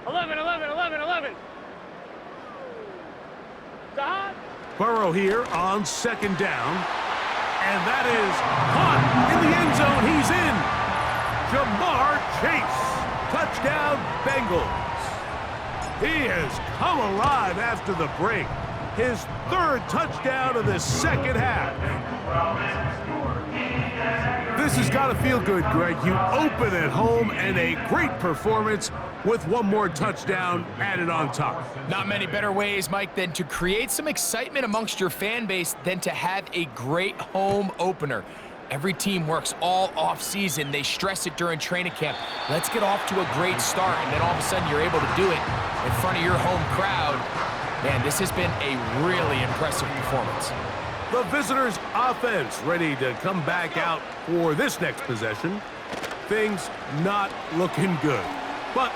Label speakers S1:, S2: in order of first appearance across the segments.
S1: 11, 11, 11, 11. Stop.
S2: Burrow here on second down. And that is caught in the end zone. He's in. Jamar Chase. Touchdown, Bengals. He has come alive after the break. His third touchdown of the second half. This has got to feel good, Greg. You open at home and a great performance with one more touchdown added on top.
S3: Not many better ways, Mike, than to create some excitement amongst your fan base than to have a great home opener. Every team works all off-season. They stress it during training camp. Let's get off to a great start, and then all of a sudden you're able to do it in front of your home crowd. Man, this has been a really impressive performance.
S2: The visitors' offense ready to come back out for this next possession. Things not looking good. But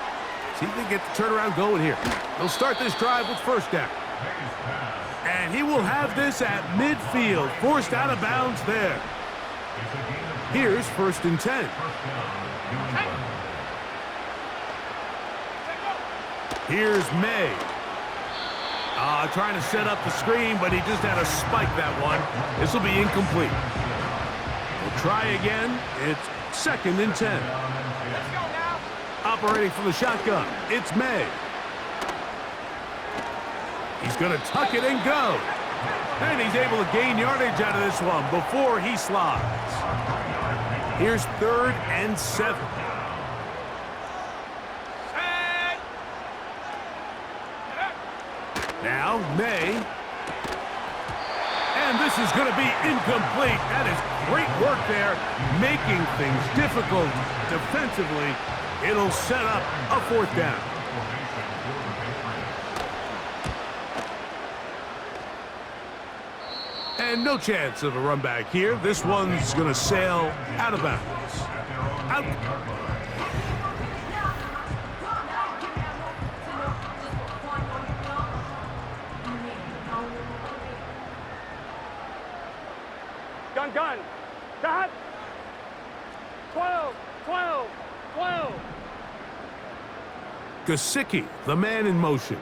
S2: see if they get the turnaround going here. They'll start this drive with first down. And he will have this at midfield, forced out of bounds there. Here's first and 10. Here's May. Trying to set up the screen, but he just had to spike that one. This will be incomplete. We'll try again. It's second and 10.
S1: Let's go now.
S2: Operating from the shotgun, it's May. He's going to tuck it and go. And he's able to gain yardage out of this one before he slides. Here's third and 7. Now, May. And this is going to be incomplete. That is great work there, making things difficult defensively. It'll set up a fourth down. And no chance of a run back here. This one's going to sail out of bounds. Out.
S1: Gun. Stop. 12, 12, 12.
S2: Gesicki, the man in motion.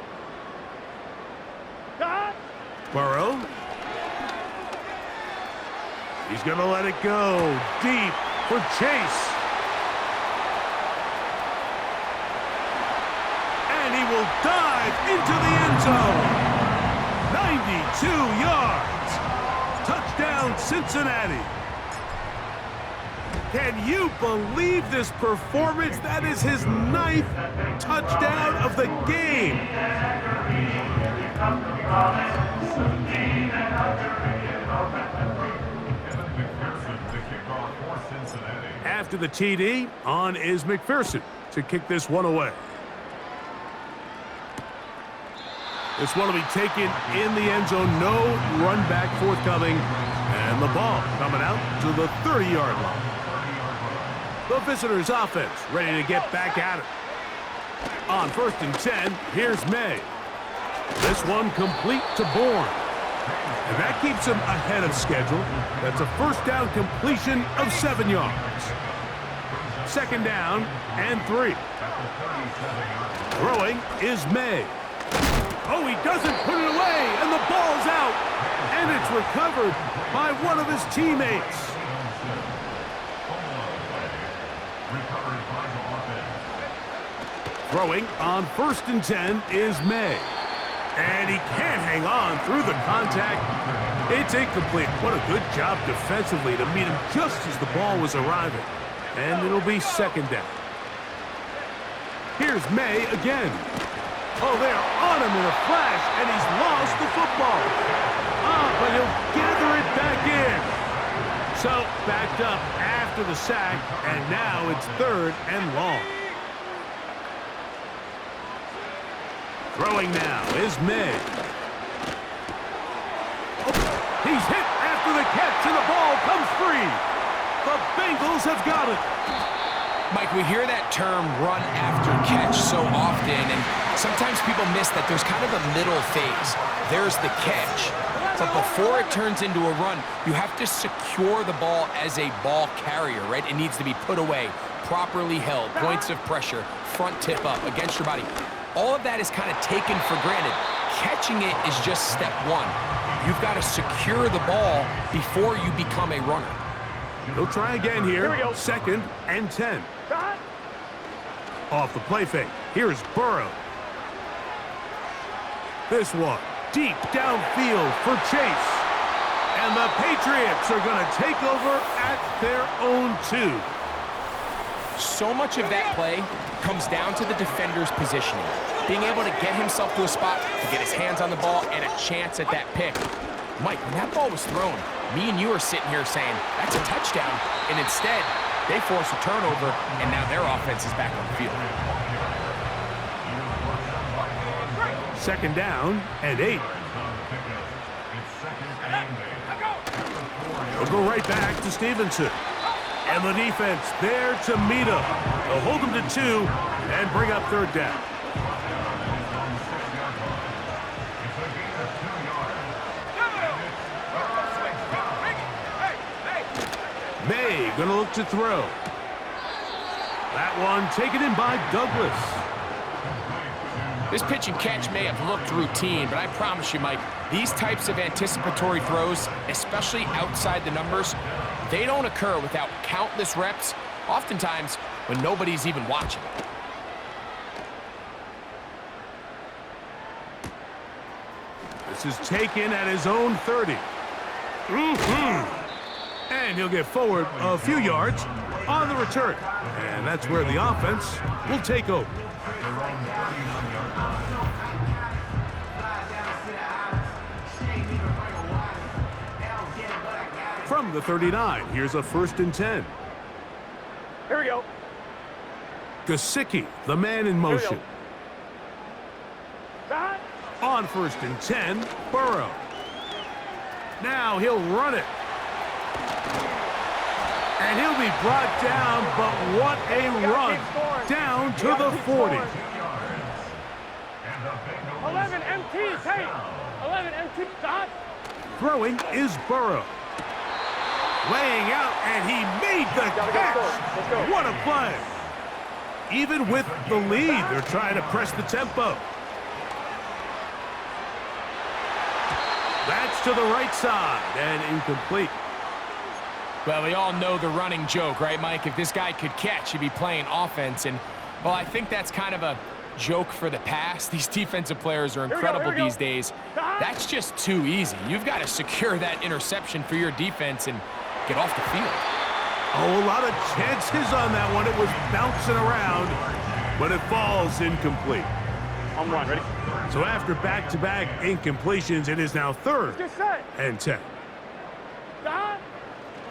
S1: Stop.
S2: Burrow. He's going to let it go deep for Chase. And he will dive into the end zone. 92 yards. Touchdown, Cincinnati. Can you believe this performance? That is his 9th touchdown of the game. After the TD, on is McPherson to kick this one away. This one will be taken in the end zone. No run back forthcoming. And the ball coming out to the 30-yard line. The visitors' offense ready to get back at it. On first and 10, here's May. This one complete to Bourne. And that keeps him ahead of schedule. That's a first down completion of 7 yards. Second down and 3. Throwing is May. Oh, he doesn't put it away, and the ball's out. And it's recovered by one of his teammates. Throwing on first and 10 is May. And he can't hang on through the contact. It's incomplete. What a good job defensively to meet him just as the ball was arriving. And it'll be second down. Here's May again. Oh, they're on him in a flash, and he's lost the football. But he'll gather it back in. So, backed up after the sack, and now it's third and long. Throwing now is May. He's hit after the catch, and the ball comes free. The Bengals have got it.
S3: Mike, we hear that term run after catch so often, and sometimes people miss that there's kind of a middle phase. There's the catch, but before it turns into a run, you have to secure the ball as a ball carrier, right? It needs to be put away, properly held, points of pressure, front tip up against your body. all of that is kind of taken for granted. Catching it is just step one. You've got to secure the ball before you become a runner.
S2: He'll try again here.
S1: Here we go.
S2: 2nd and 10.
S1: Got.
S2: Off the play fake. Here's Burrow. This one deep downfield for Chase. And the Patriots are going to take over at their own 2.
S3: So much of that play comes down to the defender's positioning. Being able to get himself to a spot, to get his hands on the ball, and a chance at that pick. Mike, when that ball was thrown, me and you are sitting here saying, that's a touchdown. And instead, they force a turnover, and now their offense is back on the field.
S2: 2nd down and 8. They'll go right back to Stevenson. And the defense there to meet him. They'll hold him to 2 and bring up 3rd down. May gonna look to throw. That one taken in by Douglas.
S3: This pitch and catch may have looked routine, but I promise you, Mike, these types of anticipatory throws, especially outside the numbers, they don't occur without countless reps, oftentimes when nobody's even watching.
S2: This is taken at his own 30. And he'll get forward a few yards on the return. And that's where the offense will take over. From the 39, here's a 1st and 10.
S1: Here we go.
S2: Gesicki, the man in motion.
S1: Got.
S2: On 1st and 10, Burrow. Now he'll run it. And he'll be brought down, but what a run. Down to the 40.
S1: 11 MT, hey. 11 MT, dot.
S2: Throwing is Burrow. Laying out, and he made the catch.
S1: Let's go.
S2: What a play. Even with the lead, they're trying to press the tempo. That's to the right side and incomplete.
S3: Well, we all know the running joke, right, Mike? If this guy could catch, he'd be playing offense. And, well, I think that's kind of a joke for the past. These defensive players are incredible these days. That's just too easy. You've got to secure that interception for your defense and get off the field.
S2: Oh, a lot of chances on that one. It was bouncing around, but it falls incomplete.
S1: On 1, ready?
S2: So after back-to-back incompletions, it is now 3rd
S1: Get set.
S2: and 10.
S1: Dot.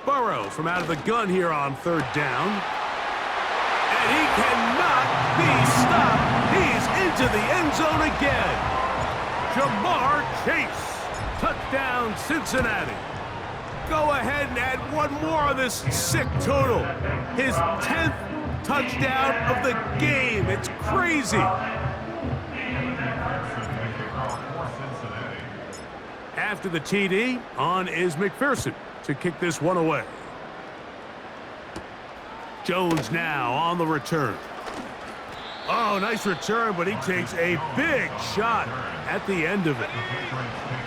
S2: Burrow from out of the gun here on 3rd down. And he cannot be stopped. He's into the end zone again. Jamar Chase. Touchdown, Cincinnati. Go ahead and add one more on this sick total. His 10th touchdown of the game. It's crazy. After the TD, on is McPherson to kick this one away. Jones now on the return. Oh, nice return, but he takes a big shot at the end of it.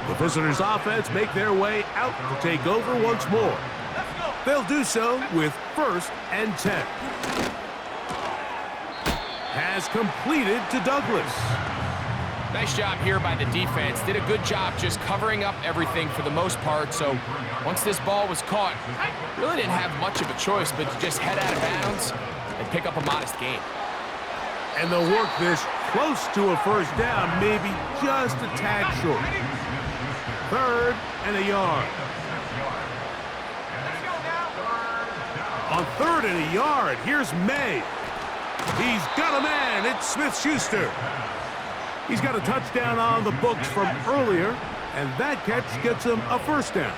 S2: The visitors' offense make their way out to take over once more. They'll do so with 1st and 10. Has completed to Douglas.
S3: Nice job here by the defense. Did a good job just covering up everything for the most part. So once this ball was caught, really didn't have much of a choice but to just head out of bounds and pick up a modest gain.
S2: And they'll work this close to a 1st down, maybe just a tad short. 3rd and a yard. On 3rd and a yard, here's May. He's got a man. It's Smith-Schuster. He's got a touchdown on the books from earlier, and that catch gets him a 1st down.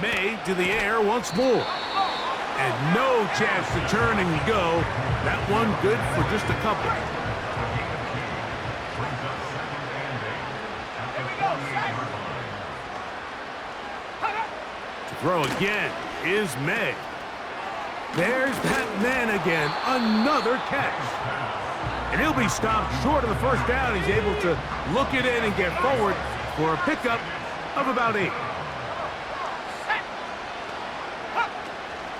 S2: May to the air once more. And no chance to turn and go. That one good for just a couple. To throw again is May. There's that man again, another catch. And he'll be stopped short of the first down. He's able to look it in and get forward for a pickup of about 8.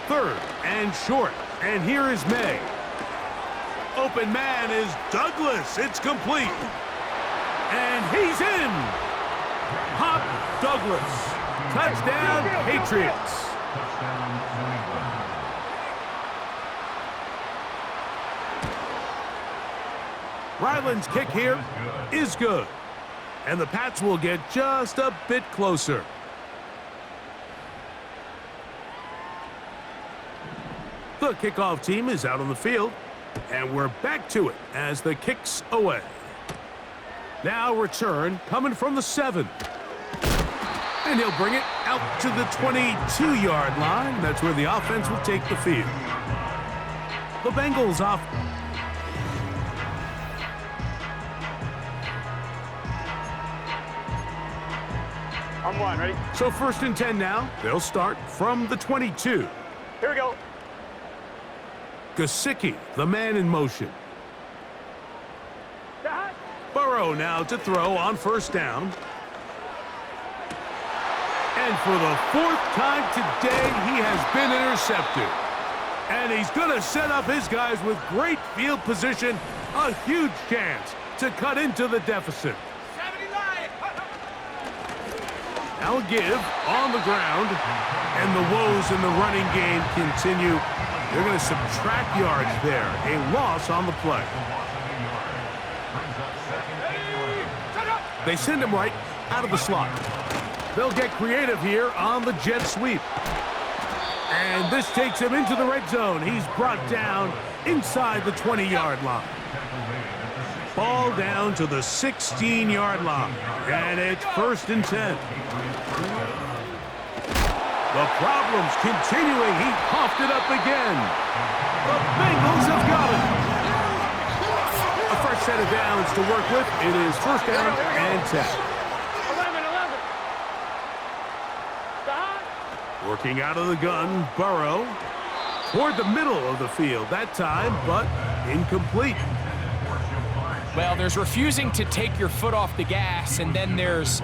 S2: Third and short. And here is May. Open man is Douglas. It's complete. And he's in. Hop Douglas. Touchdown, Patriots. Ryland's kick here is good. And the Pats will get just a bit closer. The kickoff team is out on the field. And we're back to it as the kick's away. Now return coming from the 7. And he'll bring it out to the 22-yard line. That's where the offense will take the field. The Bengals off.
S1: On 1, ready?
S2: So 1st and 10 now. They'll start from the 22.
S1: Here we go.
S2: Gesicki, the man in motion. Burrow now to throw on 1st down. And for the 4th time today, he has been intercepted. And he's going to set up his guys with great field position. A huge chance to cut into the deficit. Now a give on the ground. And the woes in the running game continue. They're going to subtract yards there. A loss on the play. They send him right out of the slot. They'll get creative here on the jet sweep. And this takes him into the red zone. He's brought down inside the 20-yard line. Ball down to the 16-yard line. And it's 1st and 10. The problems continuing. He coughed it up again. The Bengals have got it. A fresh set of downs to work with. It is 1st down and 10.
S1: 11.
S2: Working out of the gun, Burrow. Toward the middle of the field that time, but incomplete.
S3: Well, there's refusing to take your foot off the gas, and then there's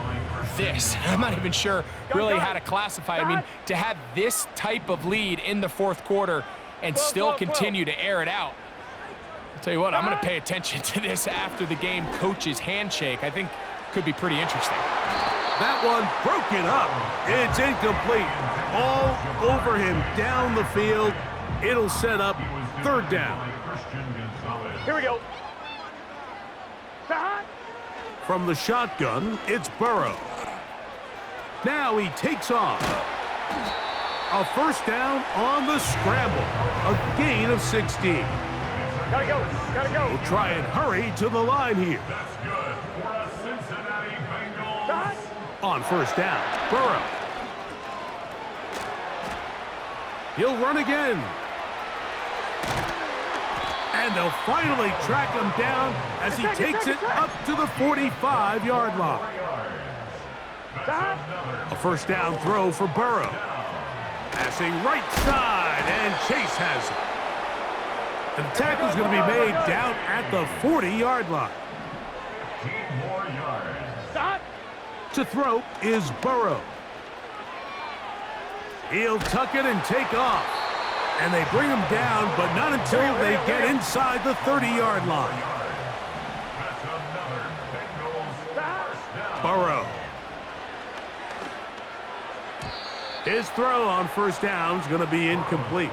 S3: this. I'm not even sure really how to classify it. I mean, to have this type of lead in the 4th quarter and still continue to air it out. I'll tell you what, I'm going to pay attention to this after the game coach's handshake. I think could be pretty interesting.
S2: That one broken up. It's incomplete. All over him down the field. It'll set up 3rd down.
S1: Here we go.
S2: From the shotgun, it's Burrow. Now he takes off. A 1st down on the scramble. A gain of 16.
S1: Gotta go. Gotta go.
S2: We'll try and hurry to the line here.
S4: That's good for a Cincinnati Bengals.
S2: On 1st down, Burrow. He'll run again. And they'll finally track him down as he takes it up to the 45-yard line. A 1st down throw for Burrow. Passing right side, and Chase has it. And the tackle's going to be made down at the 40-yard line. To throw is Burrow. He'll tuck it and take off. And they bring him down, but not until they get inside the 30-yard line. Burrow. His throw on 1st down is going to be incomplete.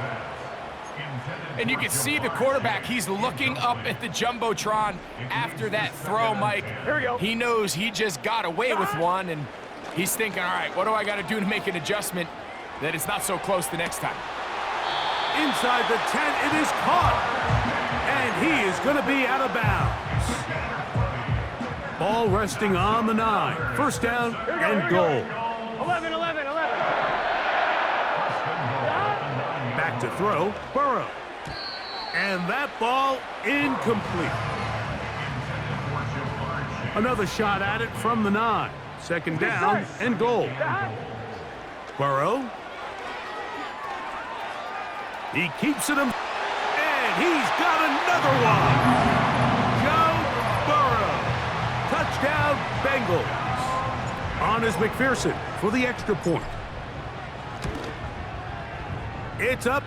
S3: And you can see the quarterback. He's looking up at the Jumbotron after that throw, Mike.
S1: Here we go.
S3: He knows he just got away with one, and he's thinking, all right, what do I got to do to make an adjustment that it's not so close the next time?
S2: Inside the 10, it is caught. And he is going to be out of bounds. Ball resting on the 9. 1st down and goal.
S1: 11.
S2: Back to throw, Burrow. And that ball incomplete. Another shot at it from the 9. 2nd down and goal. Burrow. He keeps it. he's got another one. Joe Burrow. Touchdown, Bengals. On is McPherson for the extra point. It's up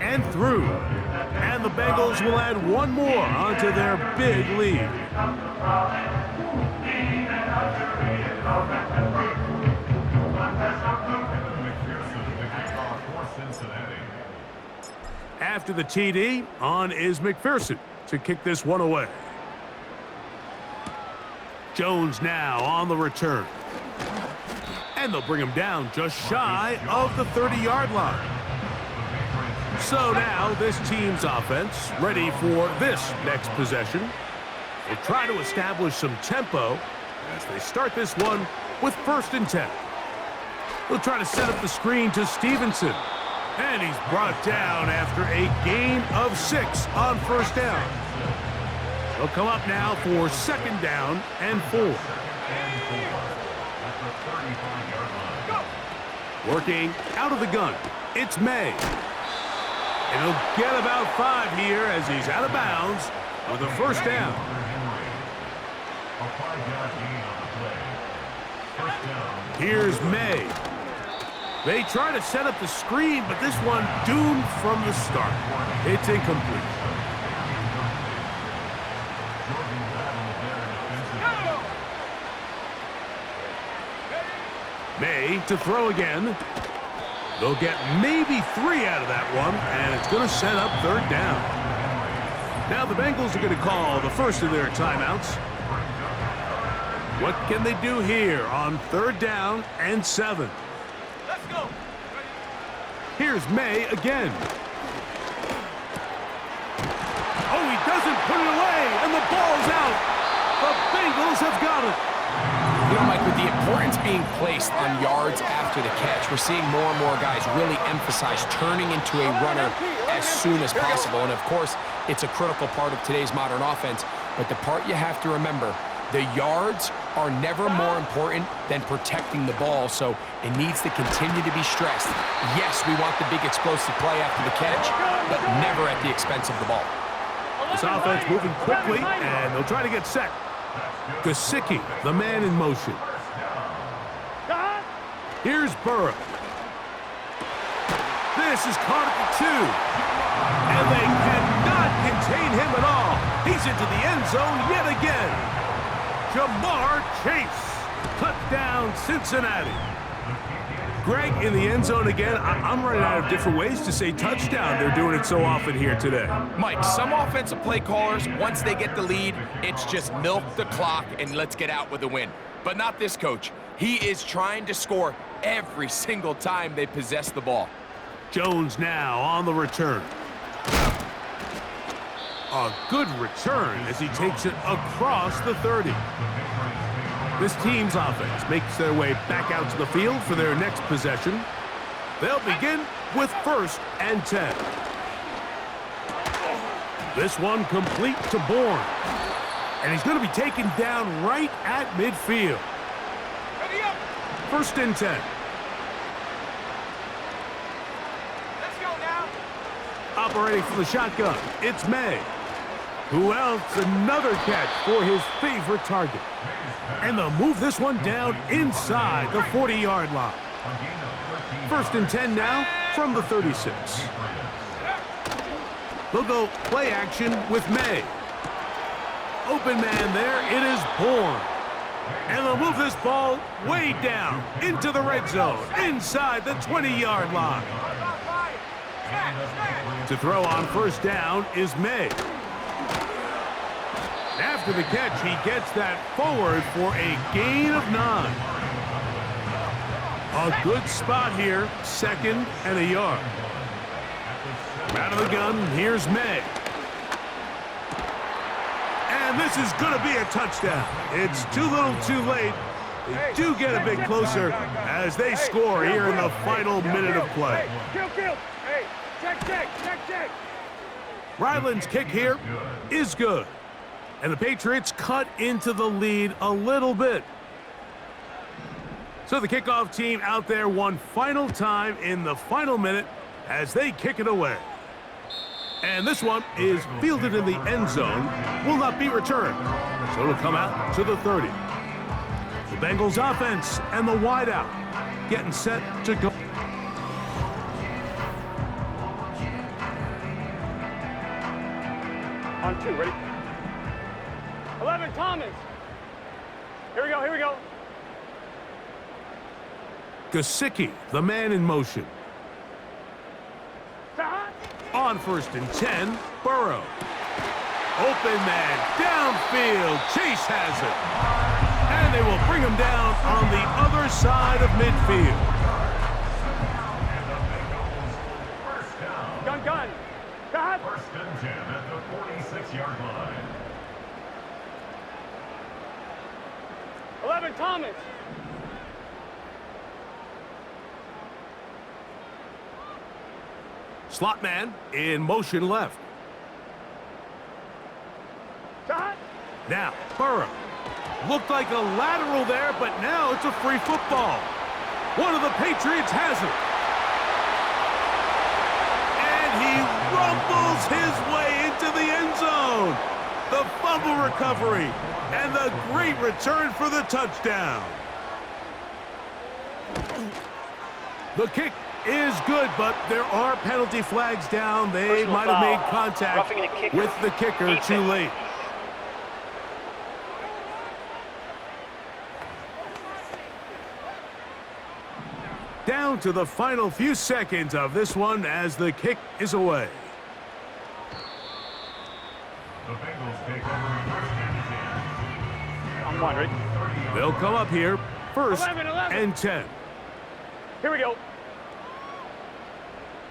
S2: and through. And the Bengals will add one more onto their big lead. After the TD, on is McPherson to kick this one away. Jones now on the return. And they'll bring him down just shy of the 30-yard line. So now this team's offense ready for this next possession. They'll try to establish some tempo as they start this one with 1st and 10. They'll try to set up the screen to Stevenson. And he's brought down after a gain of 6 on 1st down. They'll come up now for 2nd down and 4. Working out of the gun, it's May. And he'll get about 5 here as he's out of bounds with a 1st down. Here's May. They try to set up the screen, but this one doomed from the start. It's incomplete. May to throw again. They'll get maybe 3 out of that one, and it's going to set up 3rd down. Now the Bengals are going to call the first of their timeouts. What can they do here on 3rd down and 7?
S1: Let's go.
S2: Here's May again. Oh, he doesn't put it away, and the ball's out. The Bengals have got it.
S3: You know, Mike, with the importance being placed on yards after the catch, we're seeing more and more guys really emphasize turning into a runner as soon as possible. And, of course, it's a critical part of today's modern offense. But the part you have to remember, the yards are never more important than protecting the ball, so it needs to continue to be stressed. Yes, we want the big explosive play after the catch, but never at the expense of the ball.
S2: This offense moving quickly, and they'll try to get set. Gesicki, the man in motion. Here's Burrow. This is caught at the 2. And they cannot contain him at all. He's into the end zone yet again. Jamar Chase. Touchdown, Cincinnati. Greg in the end zone again. I'm running out of different ways to say touchdown. They're doing it so often here today.
S3: Mike, some offensive play callers, once they get the lead, it's just milk the clock and let's get out with a win. But not this coach. He is trying to score every single time they possess the ball.
S2: Jones now on the return. A good return as he takes it across the 30. This team's offense makes their way back out to the field for their next possession. They'll begin with 1st and 10. This one complete to Bourne. And he's going to be taken down right at midfield. 1st and 10.
S1: Let's go now.
S2: Operating from the shotgun, it's May. Who else? Another catch for his favorite target. And they'll move this one down inside the 40-yard line. 1st and 10 now from the 36. They'll go play action with May. Open man there, it is Bourne. And they'll move this ball way down into the red zone, inside the 20-yard line. To throw on 1st down is May. After the catch, he gets that forward for a gain of 9. A good spot here, 2nd and a yard. Out of the gun, here's May. And this is going to be a touchdown. It's too little too late. They do get a bit closer as they score here in the final minute of play.
S1: Kill. Hey, check.
S2: Ryland's kick here is good. And the Patriots cut into the lead a little bit. So the kickoff team out there one final time in the final minute as they kick it away. And this one is fielded in the end zone, will not be returned. So it'll come out to the 30. The Bengals offense and the wideout getting set to go.
S1: On 2, ready? 11, Thomas. Here we go, here we go.
S2: Gesicki, the man in motion.
S1: Stop.
S2: On 1st and 10, Burrow. Open man, downfield, Chase has it. And they will bring him down on the other side of midfield.
S1: Gun, gun. Stop.
S4: 1st and 10 at the 46-yard line.
S1: 11, Thomas.
S2: Slot man in motion left.
S1: Stop.
S2: Now, Burrow. Looked like a lateral there, but now it's a free football. One of the Patriots has it. And he rumbles his way into the end zone. The fumble recovery and the great return for the touchdown. The kick is good, but there are penalty flags down. They might have made contact with the kicker too late. Down to the final few seconds of this one as the kick is away.
S4: The Bengals take over 1st and 10.
S1: On 1, ready?
S2: They'll come up here, 1st
S1: 11.
S2: and 10.
S1: Here we go.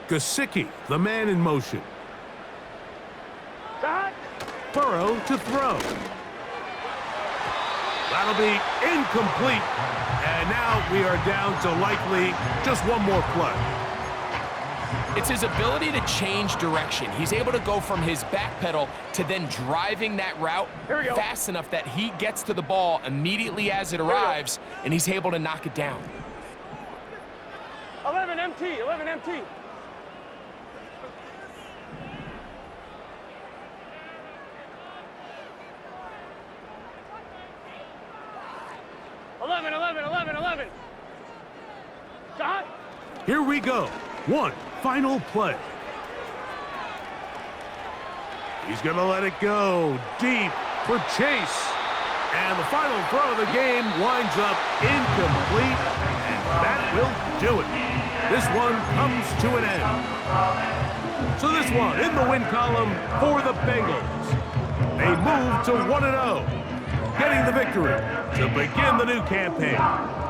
S2: Gesicki, the man in motion.
S1: Stop.
S2: Burrow to throw. That'll be incomplete. And now we are down to likely just one more play.
S3: It's his ability to change direction. He's able to go from his back pedal to then driving that route fast enough that he gets to the ball immediately as it arrives, and he's able to knock it down.
S1: 11 MT, 11 MT. Stop.
S2: Here we go. One final play. He's going to let it go deep for Chase. And the final throw of the game winds up incomplete. And that will do it. This one comes to an end. So this one in the win column for the Bengals. They move to 1-0, getting the victory to begin the new campaign.